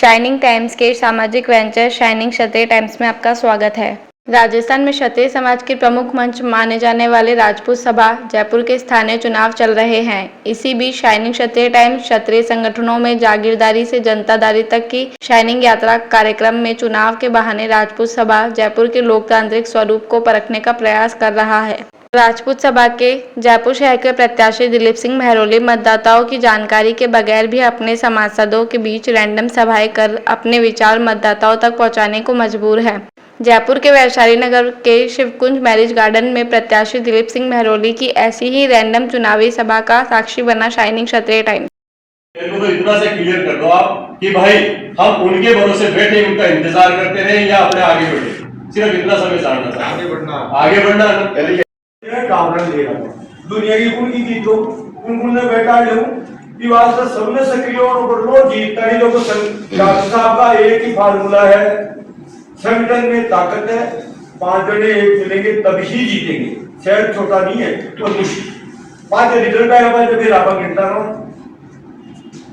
Shining times के सामाजिक venture shining क्षत्रिय times में आपका स्वागत है। राजस्थान में क्षत्रिय समाज के प्रमुख मंच माने जाने वाले राजपूत सभा जयपुर के स्थानीय चुनाव चल रहे हैं। इसी बीच शाइनिंग क्षत्रिय टाइम्स क्षत्रिय संगठनों में जागीरदारी से जनतादारी तक की शाइनिंग यात्रा कार्यक्रम में चुनाव के बहाने राजपूत सभा जयपुर के लोकतांत्रिक स्वरूप को परखने का प्रयास कर रहा है। राजपूत सभा के जयपुर शहर के प्रत्याशी दिलीप सिंह महरौली मतदाताओं की जानकारी के बगैर भी अपने सभासदों के बीच रैंडम सभाएं कर अपने विचार मतदाताओं तक पहुंचाने को मजबूर है। जयपुर के वैशाली नगर के शिवकुंज मैरिज गार्डन में प्रत्याशी दिलीप सिंह महरौली की ऐसी ही रैंडम चुनावी सभा का साक्षी बना शाइनिंग क्षत्रिय टाइम्स। मेरे को तो इतना से क्लियर कर दो आप कि भाई हम उनके भरोसे बैठे उनका इंतजार करते रहे या अपने आगे बढ़े, सिर्फ इतना समय जानना था। आगे बढ़ना पहले दुनिया की कुल की जीतो उन ने बैठा ले कि वास्ते सबने सक्रिय और लो जीतता ही लोगों डॉक्टर साहब का एक ही फार्मूला है, संगठन में ताकत है, 5 जने एक मिलेंगे तभी जीतेंगे। शहर छोटा नहीं है तो 5 रिजल्ट आया बाद फिर आप गिनता रहो।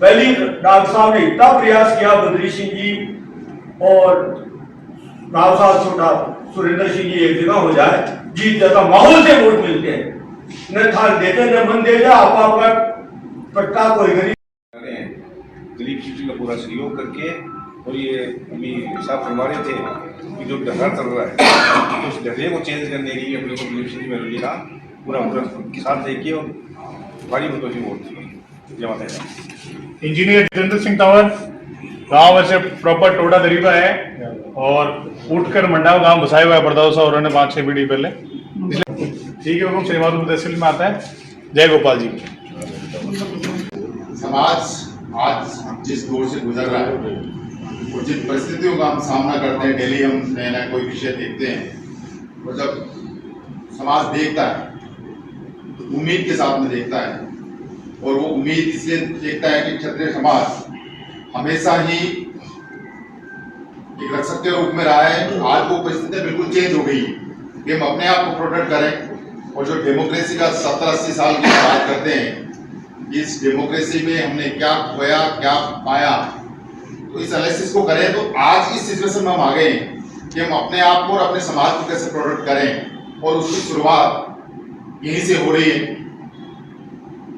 पहली डॉक्टर साहब ने इतना प्रयास किया, बद्री सिंह जी और राव साहब छोटा सुरेंद्र सिंह जी एक जगह हो जाए, जीत जाता, माहौल से वोट मिलते हैं, न थाल देते न मन देते, आप आपका पट्टा कोई गरीब। दिलीप सिंह का पूरा सहयोग करके, और ये अभी साहब फरमाने थे कि जो डहरा चल रहा है उस डहरे को चेंज करने के लिए अपने को दिलीप सिंह महरौली का पूरा साथ देखिए और बड़ी मतों से वोट जमा देगा। इंजीनियर जितेंद्र सिंह तंवर गाँव वैसे प्रॉपर टोडा दरीबा है और उठकर मंडाव गांव बसाया हुआ है बरदौसा और उन्होंने 5-6 पीढ़ी पहले, ठीक है हुकुम श्रीमाधु तहसील में आता है। जय गोपाल जी। समाज आज जिस दौर से गुजर रहा है और जिन परिस्थितियों का हम सामना करते हैं, डेली हम नया नया कोई विषय देखते हैं, और जब समाज देखता है तो उम्मीद के साथ में देखता है, और वो उम्मीद इसलिए देखता है कि क्षत्रिय समाज हमेशा ही एक रक्षक के रूप में रहा है। आज वो परिस्थितियां बिल्कुल चेंज हो गई कि हम अपने आप को प्रोटेक्ट करें, और जो डेमोक्रेसी का 70-80 साल की बात करते हैं, इस डेमोक्रेसी में हमने क्या खोया क्या पाया, तो इस एनालिसिस को करें तो आज इस सिचुएशन में हम आ गए हैं कि हम अपने आप को और अपने समाज को कैसे प्रोटेक्ट करें, और उसकी शुरुआत यहीं से हो रही है।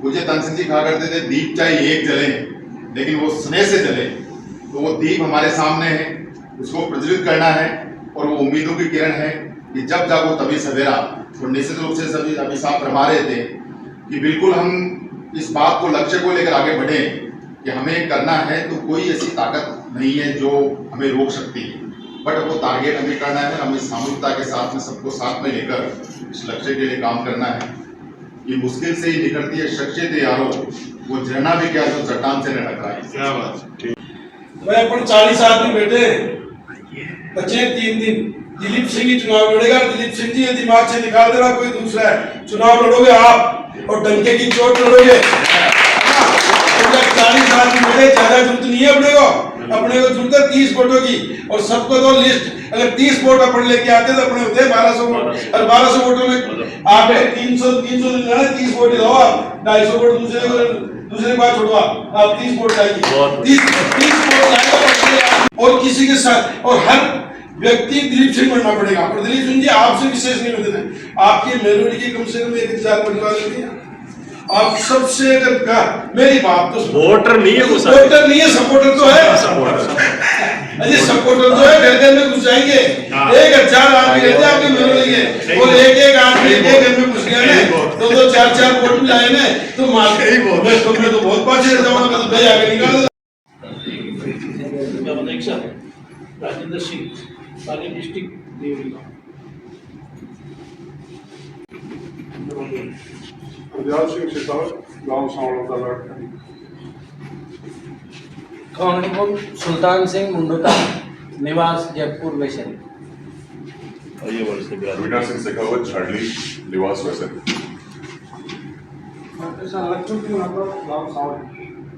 मुझे तानसेन जी कहा करते थे दीप चाहे एक जले लेकिन वो स्नेह से जले, तो वो दीप हमारे सामने है, उसको प्रज्वलित करना है, और वो उम्मीदों की किरण है कि जब जागो तभी सवेरा। और निश्चित रूप से सभी अभी साहब फरमा रहे थे कि बिल्कुल हम इस बात को लक्ष्य को लेकर आगे बढ़े कि हमें करना है, तो कोई ऐसी ताकत नहीं है जो हमें रोक सकती है, बट वो टारगेट हमें करना है, हमें सामूहिकता के साथ में सबको साथ में लेकर इस लक्ष्य के लिए काम करना है। ये मुश्किल से ही निकलती है शख्सियत यारो, वो झरना भी क्या जो चट्टान से न टकराए। क्या बात। मैं अपन 40 आदमी बैठे, बचे 3 दिन, दिलीप सिंह ही चुनाव लड़ेगा। दिलीप सिंह जी ये दिमाग से निकाल देना कोई दूसरा है, चुनाव लड़ोगे आप और डंके की चोट लड़ोगे। 40 आदमी बैठे, ज्यादा जरूरत नहीं है अपने को जरूरत है 30 वोटों की, और सबको दो लिस्ट। अगर 30 वोट अपन लेके आते तो अपने होते 1200 वोट, और 1200 वोटों में आपने 300 30 वोट दो, 250 वोट दूसरे बात छोड़वा, आप 30 वोट लाएंगे, 30 वोट लाएंगे, और किसी के साथ, और हर व्यक्ति दिलीप सिंह बनना पड़ेगा। और दिलीप सिंह जी आपसे विशेष निवेदन है, आपकी मेलोडी की कम से कम 1,000 परिवार लेते हैं आप सबसे। अगर मेरी बात तो वोटर नहीं है, वोटर नहीं है, सपोर्टर तो है। अरे सपोर्टर तो है, घर घर में घुस जाएंगे, 1,000 आदमी रहते हैं आपके मेलोडी के, और एक आदमी के घर में घुस गया ना, 2-2 4-4 वोट भी आए ना, तो मार ही बहुत है। तो मैं तो बहुत पाछे रहता हूं, तो भाई आगे निकाल। राजेंद्र सिंह, पाली डिस्ट्रिक्ट देवरी। सिंह शेखावत, गाँव सावड़ा। कांग्रेस सुल्तान सिंह मुंडोता, निवास जयपुर वैशाली। अविनाश सिंह शेखावत, झाड़ली, निवास वैशाली। लक्ष्मण सिंह गाँव सावड़ा,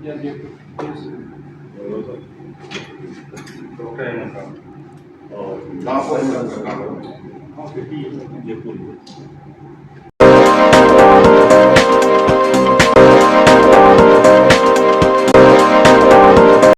जयपुर। और जयपुर।